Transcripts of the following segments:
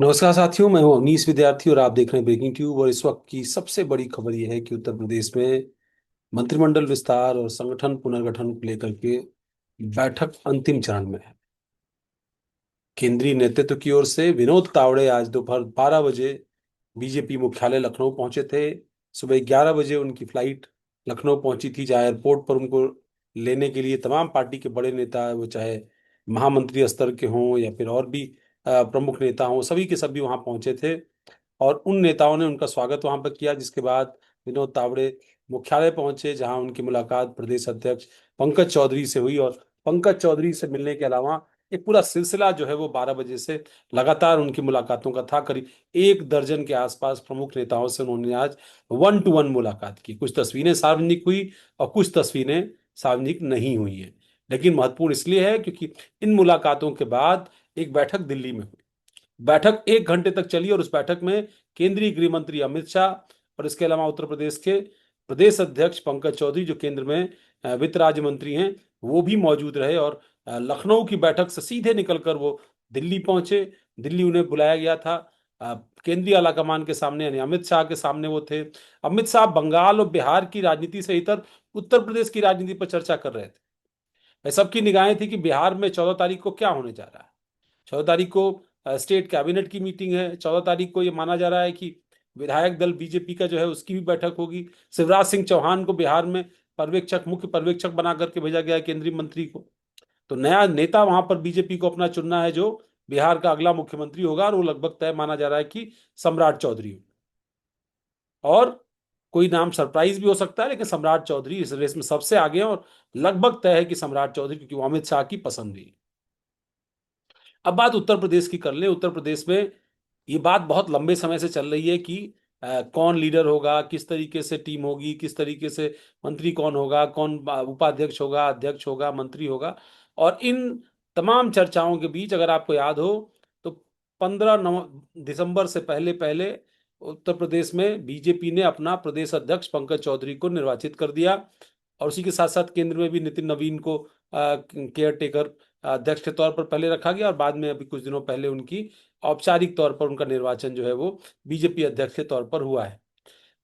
नमस्कार साथियों, मैं हूं अवनीश विद्यार्थी और आप देख रहे हैं ब्रेकिंग ट्यूब। और इस वक्त की सबसे बड़ी खबर यह है कि उत्तर प्रदेश में मंत्रिमंडल विस्तार और संगठन पुनर्गठन को लेकर के बैठक अंतिम चरण में है। केंद्रीय नेतृत्व की ओर से विनोद तावड़े आज दोपहर 12 बजे बीजेपी मुख्यालय लखनऊ पहुंचे थे। सुबह 11 बजे उनकी फ्लाइट लखनऊ पहुंची थी, जहां एयरपोर्ट पर उनको लेने के लिए तमाम पार्टी के बड़े नेता, वो चाहे महामंत्री स्तर के हों या फिर और भी प्रमुख नेता हों, सभी के सभी वहां पहुंचे थे। और उन नेताओं ने उनका स्वागत वहां पर किया, जिसके बाद विनोद तावड़े मुख्यालय पहुंचे, जहां उनकी मुलाकात प्रदेश अध्यक्ष पंकज चौधरी से हुई। और पंकज चौधरी से मिलने के अलावा एक पूरा सिलसिला जो है वो 12 बजे से लगातार उनकी मुलाकातों का था। करीब 1 दर्जन के आसपास प्रमुख नेताओं से उन्होंने आज 1 टू 1 मुलाकात की। कुछ तस्वीरें सार्वजनिक हुई और कुछ तस्वीरें सार्वजनिक नहीं हुई हैं, लेकिन महत्वपूर्ण इसलिए है क्योंकि इन मुलाकातों के बाद एक बैठक दिल्ली में हुई। बैठक 1 घंटे तक चली और उस बैठक में केंद्रीय गृह मंत्री अमित शाह और इसके अलावा उत्तर प्रदेश के प्रदेश अध्यक्ष पंकज चौधरी, जो केंद्र में वित्त राज्य मंत्री हैं, वो भी मौजूद रहे। और लखनऊ की बैठक से सीधे निकलकर वो दिल्ली पहुंचे। दिल्ली उन्हें बुलाया गया था अ, केंद्रीय आलाकमान के सामने, यानी अमित शाह के सामने वो थे। अमित शाह बंगाल और बिहार की राजनीति से इतर उत्तर प्रदेश की राजनीति पर चर्चा कर रहे थे। सबकी निगाहें थी कि बिहार में 14 तारीख को क्या होने जा रहा है। 14 तारीख को स्टेट कैबिनेट की मीटिंग है। 14 तारीख को ये माना जा रहा है कि विधायक दल बीजेपी का जो है उसकी भी बैठक होगी। शिवराज सिंह चौहान को बिहार में पर्यवेक्षक, मुख्य पर्यवेक्षक बना करके भेजा गया है केंद्रीय मंत्री को। तो नया नेता वहां पर बीजेपी को अपना चुनना है, जो बिहार का अगला मुख्यमंत्री होगा, और वो लगभग तय माना जा रहा है कि सम्राट चौधरी होगा। और कोई नाम सरप्राइज भी हो सकता है, लेकिन सम्राट चौधरी इस रेस में सबसे आगे हैं और लगभग तय है कि सम्राट चौधरी, क्योंकि वो अमित शाह की पसंद भी है। अब बात उत्तर प्रदेश की कर ले। उत्तर प्रदेश में ये बात बहुत लंबे समय से चल रही है कि कौन लीडर होगा, किस तरीके से टीम होगी, किस तरीके से मंत्री कौन होगा, कौन उपाध्यक्ष होगा, अध्यक्ष होगा, मंत्री होगा। और इन तमाम चर्चाओं के बीच अगर आपको याद हो तो 15 दिसंबर से पहले पहले उत्तर प्रदेश में बीजेपी ने अपना प्रदेश अध्यक्ष पंकज चौधरी को निर्वाचित कर दिया। और उसी के साथ साथ केंद्र में भी नितिन नवीन को केयर टेकर अध्यक्ष के तौर पर पहले रखा गया, और बाद में अभी कुछ दिनों पहले उनकी औपचारिक तौर पर उनका निर्वाचन जो है वो बीजेपी अध्यक्ष के तौर पर हुआ है।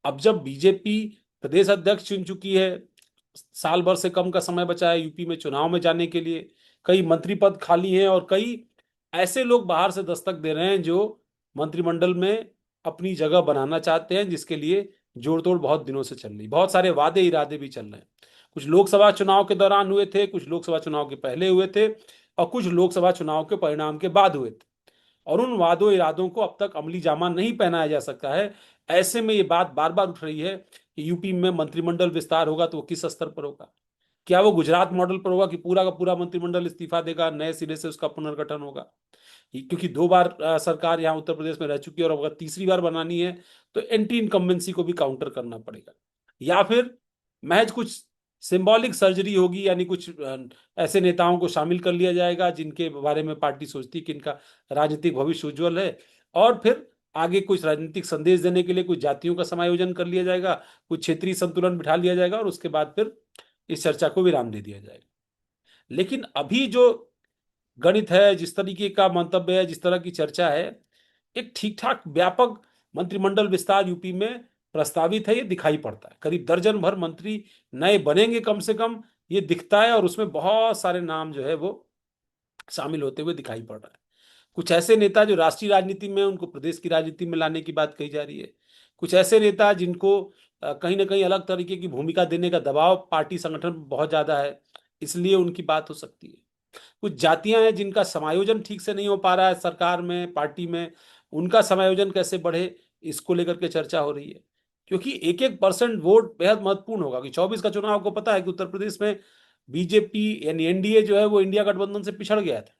अब जब बीजेपी प्रदेश अध्यक्ष चुन चुकी है, साल भर से कम का समय बचा है यूपी में चुनाव में जाने के लिए, कई मंत्री पद खाली हैं और कई ऐसे लोग बाहर से दस्तक दे रहे हैं जो मंत्रिमंडल में अपनी जगह बनाना चाहते हैं, जिसके लिए जोड़तोड़ बहुत दिनों से चल रही, बहुत सारे वादे इरादे भी चल रहे हैं। कुछ लोकसभा चुनाव के दौरान हुए थे, कुछ लोकसभा चुनाव के पहले हुए थे, और कुछ लोकसभा चुनाव के परिणाम के बाद हुए थे। और उन वादों इरादों को अब तक अमली जामा नहीं पहनाया जा सकता है। ऐसे में ये बात बार बार उठ रही है कि यूपी में मंत्रिमंडल विस्तार होगा तो वो किस स्तर पर होगा। क्या वो गुजरात मॉडल पर होगा कि पूरा का पूरा मंत्रिमंडल इस्तीफा देगा, नए सिरे से उसका पुनर्गठन होगा। क्योंकि 2 बार सरकार यहाँ उत्तर प्रदेश में रह चुकी है, और अगर तीसरी बार बनानी है तो एंटी इनकम्बेंसी को भी काउंटर करना पड़ेगा। या फिर महज कुछ सिंबॉलिक सर्जरी होगी, यानी कुछ ऐसे नेताओं को शामिल कर लिया जाएगा जिनके बारे में पार्टी सोचती है कि इनका राजनीतिक भविष्य उज्जवल है, और फिर आगे कुछ राजनीतिक संदेश देने के लिए कुछ जातियों का समायोजन कर लिया जाएगा, कुछ क्षेत्रीय संतुलन बिठा लिया जाएगा, और उसके बाद फिर इस चर्चा को विराम दे दिया जाएगा। लेकिन अभी जो गणित है, जिस तरीके का मंतव्य है, जिस तरह की चर्चा है, एक ठीक ठाक व्यापक मंत्रिमंडल विस्तार यूपी में प्रस्तावित है, ये दिखाई पड़ता है। करीब दर्जन भर मंत्री नए बनेंगे कम से कम, ये दिखता है। और उसमें बहुत सारे नाम जो है वो शामिल होते हुए दिखाई पड़ रहा है। कुछ ऐसे नेता जो राष्ट्रीय राजनीति में, उनको प्रदेश की राजनीति में लाने की बात कही जा रही है। कुछ ऐसे नेता जिनको कहीं ना कहीं अलग तरीके की भूमिका देने का दबाव पार्टी संगठन में बहुत ज्यादा है, इसलिए उनकी बात हो सकती है। कुछ जातियां हैं जिनका समायोजन ठीक से नहीं हो पा रहा है सरकार में, पार्टी में, उनका समायोजन कैसे बढ़े, इसको लेकर के चर्चा हो रही है। क्योंकि एक एक परसेंट वोट बेहद महत्वपूर्ण होगा। कि 24 का चुनाव को पता है कि उत्तर प्रदेश में बीजेपी यानी एनडीए जो है वो इंडिया गठबंधन से पिछड़ गया था।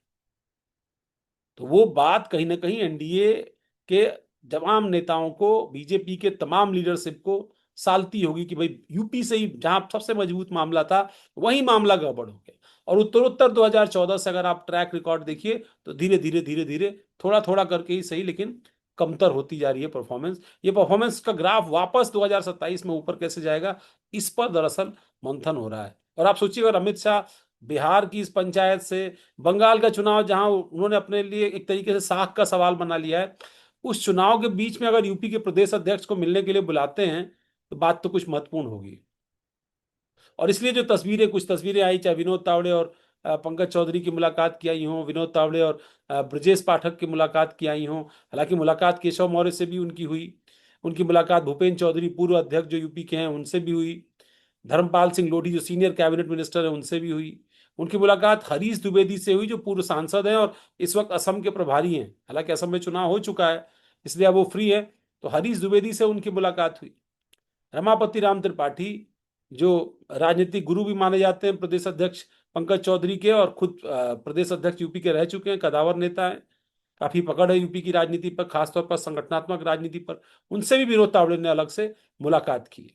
तो वो बात कहीं ना कहीं एनडीए के तमाम नेताओं को, बीजेपी के तमाम लीडरशिप को सालती होगी कि भाई यूपी से ही जहां सबसे मजबूत मामला था, वही मामला गड़बड़ हो गया। और उत्तरोत्तर 2014 से अगर आप ट्रैक रिकॉर्ड देखिए तो धीरे धीरे धीरे धीरे, थोड़ा थोड़ा करके ही सही, लेकिन कमतर होती जा रही है परफॉर्मेंस। ये परफॉर्मेंस का ग्राफ वापस 2027 में ऊपर कैसे जाएगा, इस पर दरअसल मंथन हो रहा है। और आप सोचिए, अगर अमित शाह बिहार की इस पंचायत से, बंगाल का चुनाव जहां उन्होंने अपने लिए एक तरीके से साख का सवाल बना लिया है, उस चुनाव के बीच में अगर यूपी के प्रदेश अध्यक्ष को मिलने के लिए बुलाते हैं तो बात तो कुछ महत्वपूर्ण होगी। और इसलिए जो तस्वीरें, कुछ तस्वीरें आई, चाहे विनोद तावड़े और पंकज चौधरी की मुलाकात की आई हों, विनोद तावड़े और ब्रजेश पाठक की मुलाकात की आई हों, हालांकि मुलाकात केशव मौर्य से भी उनकी हुई, उनकी मुलाकात भूपेन्द्र चौधरी पूर्व अध्यक्ष जो यूपी के हैं उनसे भी हुई, धर्मपाल सिंह लोधी जो सीनियर कैबिनेट मिनिस्टर है उनसे भी हुई, उनकी मुलाकात हरीश द्विवेदी से हुई जो पूर्व सांसद हैं और इस वक्त असम के प्रभारी हैं, हालांकि असम में चुनाव हो चुका है इसलिए अब वो फ्री है, तो हरीश द्विवेदी से उनकी मुलाकात हुई। रमापति राम त्रिपाठी जो राजनीतिक गुरु भी माने जाते हैं प्रदेश अध्यक्ष पंकज चौधरी के, और खुद प्रदेश अध्यक्ष यूपी के रह चुके हैं, कदावर नेता हैं, काफी पकड़ है यूपी की राजनीति पर, खासतौर पर संगठनात्मक राजनीति पर, उनसे भी विनोद तावड़े ने अलग से मुलाकात की है।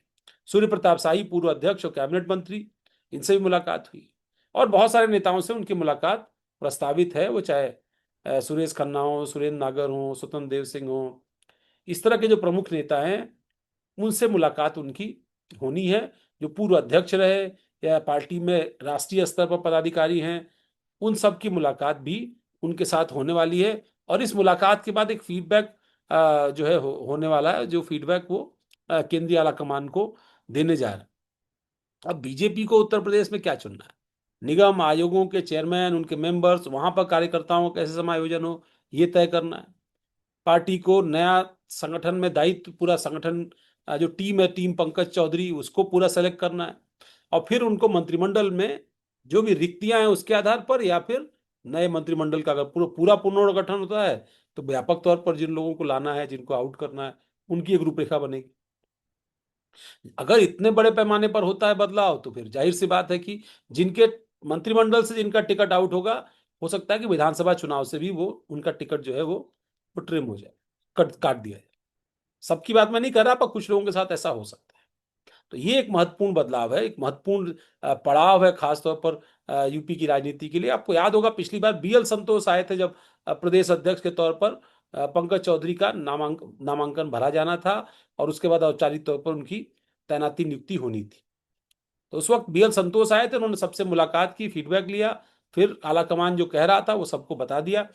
सूर्य प्रताप शाही पूर्व अध्यक्ष और कैबिनेट मंत्री, इनसे भी मुलाकात हुई, और बहुत सारे नेताओं से उनकी मुलाकात प्रस्तावित है, वो चाहे सुरेश खन्ना हो, सुरेंद्र नागर हो, स्वतंत्र देव सिंह हो, इस तरह के जो प्रमुख नेता हैं उनसे मुलाकात उनकी होनी है। जो पूर्व अध्यक्ष रहे या पार्टी में राष्ट्रीय स्तर पर पदाधिकारी हैं, उन सब की मुलाकात भी उनके साथ होने वाली है, और इस मुलाकात के बाद एक फीडबैक जो है होने वाला है, जो फीडबैक वो केंद्रीय आला कमान को देने जा रहा है। अब बीजेपी को उत्तर प्रदेश में क्या चुनना है? निगम आयोगों के चेयरमैन, उनके मेंबर्स, वहां पर कार्यकर्ताओं का कैसे समायोजन हो, ये तय करना है। पार्टी को नया संगठन में दायित्व, पूरा संगठन जो टीम है, टीम पंकज चौधरी, उसको पूरा सेलेक्ट करना है, और फिर उनको मंत्रिमंडल में जो भी रिक्तियां हैं उसके आधार पर, या फिर नए मंत्रिमंडल का अगर पूरा पूरा पुनर्गठन होता है तो व्यापक तौर पर जिन लोगों को लाना है, जिनको आउट करना है, उनकी एक रूपरेखा बनेगी। अगर इतने बड़े पैमाने पर होता है बदलाव, तो फिर जाहिर सी बात है कि जिनके मंत्रिमंडल से जिनका टिकट आउट होगा, हो सकता है कि विधानसभा चुनाव से भी वो उनका टिकट जो है वो ट्रिम हो जाए, कट काट दिया जाए। सबकी बात मैं नहीं कर रहा, पर कुछ लोगों के साथ ऐसा हो सकता है। तो ये एक महत्वपूर्ण बदलाव है, एक महत्वपूर्ण पड़ाव है, खासतौर पर यूपी की राजनीति के लिए। आपको याद होगा पिछली बार बीएल संतोष आए थे जब प्रदेश अध्यक्ष के तौर पर पंकज चौधरी का नामांकन भरा जाना था, और उसके बाद औपचारिक तौर पर उनकी तैनाती नियुक्ति होनी थी। तो उस वक्त बीएल संतोष आए थे, उन्होंने सबसे मुलाकात की, फीडबैक लिया, फिर आलाकमान जो कह रहा था वो सबको बता दिया।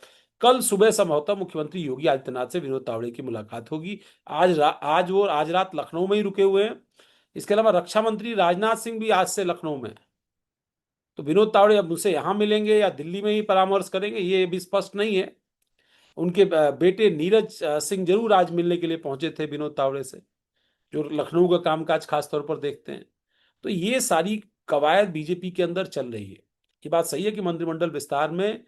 कल सुबह संभवतः मुख्यमंत्री योगी आदित्यनाथ से विनोद तावड़े की मुलाकात होगी। आज रात लखनऊ में ही रुके हुए हैं। इसके अलावा रक्षा मंत्री राजनाथ सिंह भी आज से लखनऊ में है। तो विनोद तावड़े अब उनसे यहां मिलेंगे या दिल्ली में ही परामर्श करेंगे, ये भी स्पष्ट नहीं है। उनके बेटे नीरज सिंह जरूर आज मिलने के लिए पहुंचे थे विनोद तावड़े से, जो लखनऊ का कामकाज खासतौर पर देखते हैं। तो ये सारी कवायद बीजेपी के अंदर चल रही है। ये बात सही है कि मंत्रिमंडल विस्तार में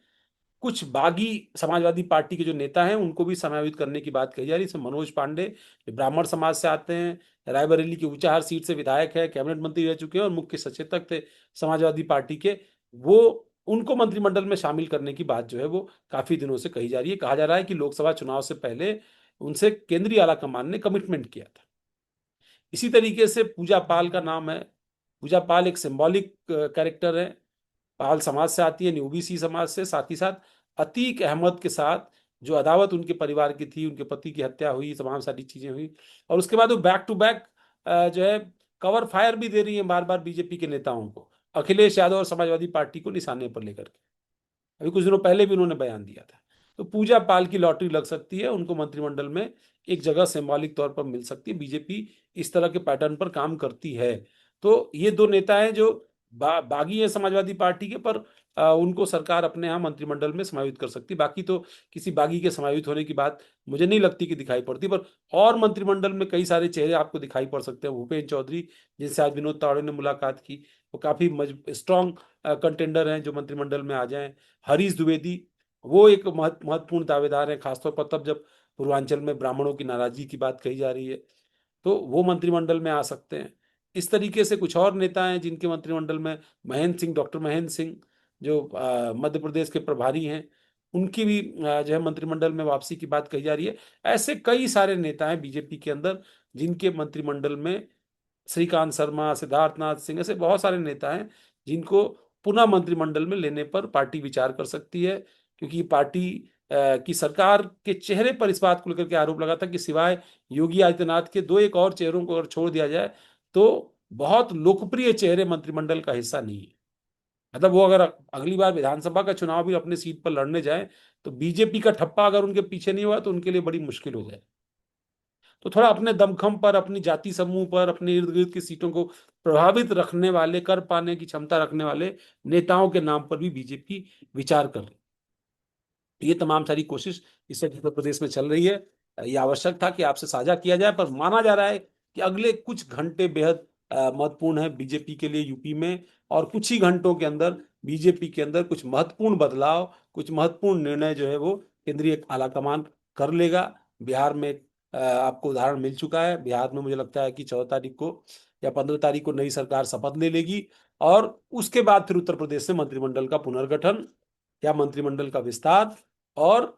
कुछ बागी समाजवादी पार्टी के जो नेता हैं उनको भी समावित करने की बात कही जा रही है। इसमें मनोज पांडे जो ब्राह्मण समाज से आते हैं, रायबरेली की ऊंचाहार सीट से विधायक है, कैबिनेट मंत्री रह चुके हैं और मुख्य सचेतक थे समाजवादी पार्टी के, वो उनको मंत्रिमंडल में शामिल करने की बात जो है वो काफी दिनों से कही जा रही है। कहा जा रहा है कि लोकसभा चुनाव से पहले उनसे केंद्रीय आला कमान ने कमिटमेंट किया था। इसी तरीके से पूजा पाल का नाम है। पूजा पाल एक सिंबॉलिक कैरेक्टर है, पाल समाज से आती है, ओबीसी समाज से, साथ ही साथ अतीक अहमद के साथ जो अदावत उनके परिवार की थी, उनके पति की हत्या हुई, तमाम सारी चीजें हुई, और उसके बाद वो बैक टू बैक जो है कवर फायर भी दे रही है बार बार बीजेपी के नेताओं को, अखिलेश यादव और समाजवादी पार्टी को निशाने पर लेकर के। अभी कुछ दिनों पहले भी उन्होंने बयान दिया था। तो पूजा पाल की लॉटरी लग सकती है, उनको मंत्रिमंडल में एक जगह सिंबॉलिक तौर पर मिल सकती है। बीजेपी इस तरह के पैटर्न पर काम करती है। तो ये दो नेता हैं जो बागी हैं समाजवादी पार्टी के, पर उनको सरकार अपने यहाँ मंत्रिमंडल में समावित कर सकती है। बाकी तो किसी बागी के समावित होने की बात मुझे नहीं लगती कि दिखाई पड़ती, पर और मंत्रिमंडल में कई सारे चेहरे आपको दिखाई पड़ सकते हैं। भूपेन्द्र चौधरी जिनसे आज विनोद तावड़े ने मुलाकात की, वो काफी स्ट्रॉन्ग कंटेंडर हैं जो मंत्रिमंडल में आ जाएं। हरीश द्विवेदी वो एक महत्वपूर्ण दावेदार हैं, खासतौर पर तब जब पूर्वांचल में ब्राह्मणों की नाराजगी की बात कही जा रही है, तो वो मंत्रिमंडल में आ सकते हैं। इस तरीके से कुछ और नेता हैं जिनके मंत्रिमंडल में महेंद्र सिंह, डॉक्टर महेंद्र सिंह जो मध्य प्रदेश के प्रभारी हैं, उनकी भी जो है मंत्रिमंडल में वापसी की बात कही जा रही है। ऐसे कई सारे नेता हैं बीजेपी के अंदर जिनके मंत्रिमंडल में, श्रीकांत शर्मा, सिद्धार्थनाथ सिंह, ऐसे बहुत सारे नेता हैं जिनको पुनः मंत्रिमंडल में लेने पर पार्टी विचार कर सकती है। क्योंकि पार्टी की सरकार के चेहरे पर इस बात को लेकर के आरोप लगा था कि सिवाय योगी आदित्यनाथ के दो एक और चेहरों को अगर छोड़ दिया जाए तो बहुत लोकप्रिय चेहरे मंत्रिमंडल का हिस्सा नहीं है। मतलब वो अगर अगली बार विधानसभा का चुनाव भी अपने सीट पर लड़ने जाए तो बीजेपी का ठप्पा अगर उनके पीछे नहीं हुआ तो उनके लिए बड़ी मुश्किल हो जाए। तो थोड़ा अपने दमखम पर, अपनी जाति समूह पर, अपने इर्द गिर्द की सीटों को प्रभावित रखने वाले, कर पाने की क्षमता रखने वाले नेताओं के नाम पर भी बीजेपी विचार कर रही है। ये तमाम सारी कोशिश इस वक्त उत्तर प्रदेश में चल रही है। ये आवश्यक था कि आपसे साझा किया जाए, पर माना जा रहा है कि अगले कुछ घंटे बेहद महत्वपूर्ण है बीजेपी के लिए यूपी में, और कुछ ही घंटों के अंदर बीजेपी के अंदर कुछ महत्वपूर्ण बदलाव, कुछ महत्वपूर्ण निर्णय जो है वो केंद्रीय आलाकमान कर लेगा। बिहार में आपको उदाहरण मिल चुका है। बिहार में मुझे लगता है कि 14 तारीख को या 15 तारीख को नई सरकार शपथ ले लेगी, और उसके बाद फिर उत्तर प्रदेश से मंत्रिमंडल का पुनर्गठन या मंत्रिमंडल का विस्तार और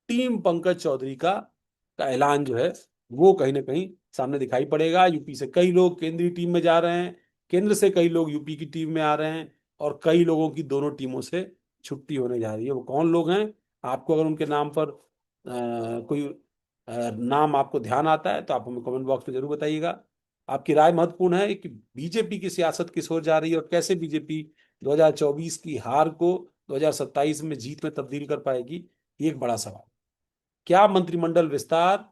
टीम पंकज चौधरी का ऐलान जो है वो कहीं ना कहीं सामने दिखाई पड़ेगा। यूपी से कई लोग केंद्रीय टीम में जा रहे हैं, केंद्र से कई लोग यूपी की टीम में आ रहे हैं, और कई लोगों की दोनों टीमों से छुट्टी होने जा रही है। वो कौन लोग हैं? आपको अगर उनके नाम पर कोई नाम आपको ध्यान आता है तो आप हमें कमेंट बॉक्स में जरूर बताइएगा। आपकी राय महत्वपूर्ण है कि बीजेपी की सियासत किस ओर जा रही है, और कैसे बीजेपी 2024 की हार को 2027 में जीत में तब्दील कर पाएगी। ये एक बड़ा सवाल। क्या मंत्रिमंडल विस्तार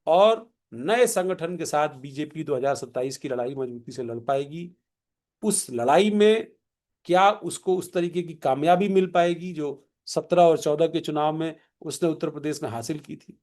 और नए संगठन के साथ बीजेपी 2027 की लड़ाई मजबूती से लड़ पाएगी? उस लड़ाई में क्या उसको उस तरीके की कामयाबी मिल पाएगी जो 17 और 14 के चुनाव में उसने उत्तर प्रदेश में हासिल की थी?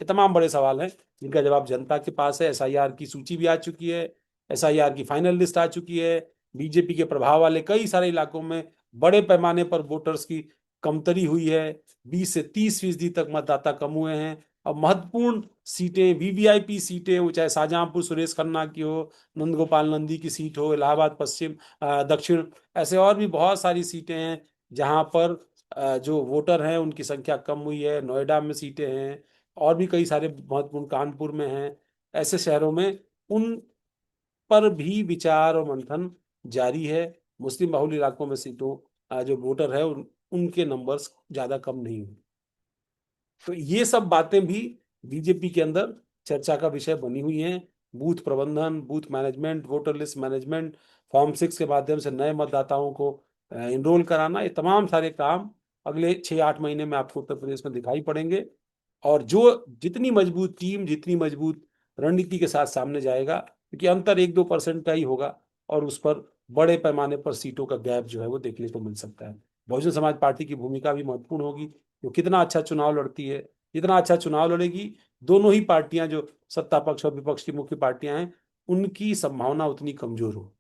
ये तमाम बड़े सवाल हैं जिनका जवाब जनता के पास है। एसआईआर की सूची भी आ चुकी है, एसआईआर की फाइनल लिस्ट आ चुकी है। बीजेपी के प्रभाव वाले कई सारे इलाकों में बड़े पैमाने पर वोटर्स की कमतरी हुई है। 20 से 30% तक मतदाता कम हुए हैं। और महत्वपूर्ण सीटें, वीवीआईपी सीटें, वो चाहे शाहजहांपुर सुरेश खन्ना की हो, नंदगोपाल नंदी की सीट हो, इलाहाबाद पश्चिम दक्षिण, ऐसे और भी बहुत सारी सीटें हैं जहां पर जो वोटर हैं उनकी संख्या कम हुई है। नोएडा में सीटें हैं, और भी कई सारे महत्वपूर्ण, कानपुर में हैं। ऐसे शहरों में उन पर भी विचार और मंथन जारी है। मुस्लिम बहुल इलाकों में सीटों जो वोटर है उनके नंबर्स ज्यादा कम नहीं हुए। तो ये सब बातें भी बीजेपी के अंदर चर्चा का विषय बनी हुई हैं। बूथ प्रबंधन, booth management, voter list management, form 6 के माध्यम से नए मतदाताओं को इनरोल कराना, ये तमाम सारे काम अगले 6-8 महीने में आपको उत्तर प्रदेश में दिखाई पड़ेंगे। और जो जितनी मजबूत टीम, जितनी मजबूत रणनीति के साथ सामने जाएगा, क्योंकि अंतर 1-2% का ही होगा, और उस पर बड़े पैमाने पर सीटों का गैप जो है वो देखने को मिल सकता है। बहुजन समाज पार्टी की भूमिका भी महत्वपूर्ण होगी। वो कितना अच्छा चुनाव लड़ती है, जितना अच्छा चुनाव लड़ेगी, दोनों ही पार्टियां जो सत्ता पक्ष और विपक्ष की मुख्य पार्टियां हैं, उनकी संभावना उतनी कमजोर हो।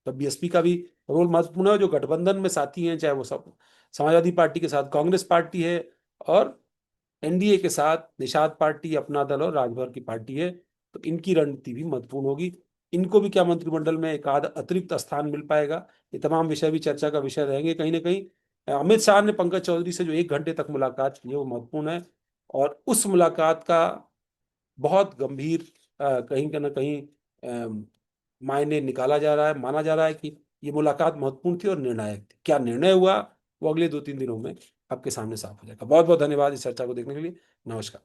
तब बीएसपी का भी रोल महत्वपूर्ण है। जो गठबंधन में साथी हैं, चाहे वो सब समाजवादी पार्टी के साथ कांग्रेस पार्टी है, और एनडीए के साथ निषाद पार्टी, अपना दल और राजभर की पार्टी है, तो इनकी रणनीति भी महत्वपूर्ण होगी। इनको भी क्या मंत्रिमंडल में एक आध अतिरिक्त स्थान मिल पाएगा? ये तमाम विषय भी चर्चा का विषय रहेंगे कहीं ना कहीं। अमित शाह ने पंकज चौधरी से जो 1 घंटे तक मुलाकात की है वो महत्वपूर्ण है, और उस मुलाकात का बहुत गंभीर कहीं ना कहीं मायने निकाला जा रहा है। माना जा रहा है कि ये मुलाकात महत्वपूर्ण थी और निर्णायक थी। क्या निर्णय हुआ वो अगले 2-3 दिनों में आपके सामने साफ हो जाएगा। बहुत बहुत धन्यवाद इस चर्चा को देखने के लिए। नमस्कार।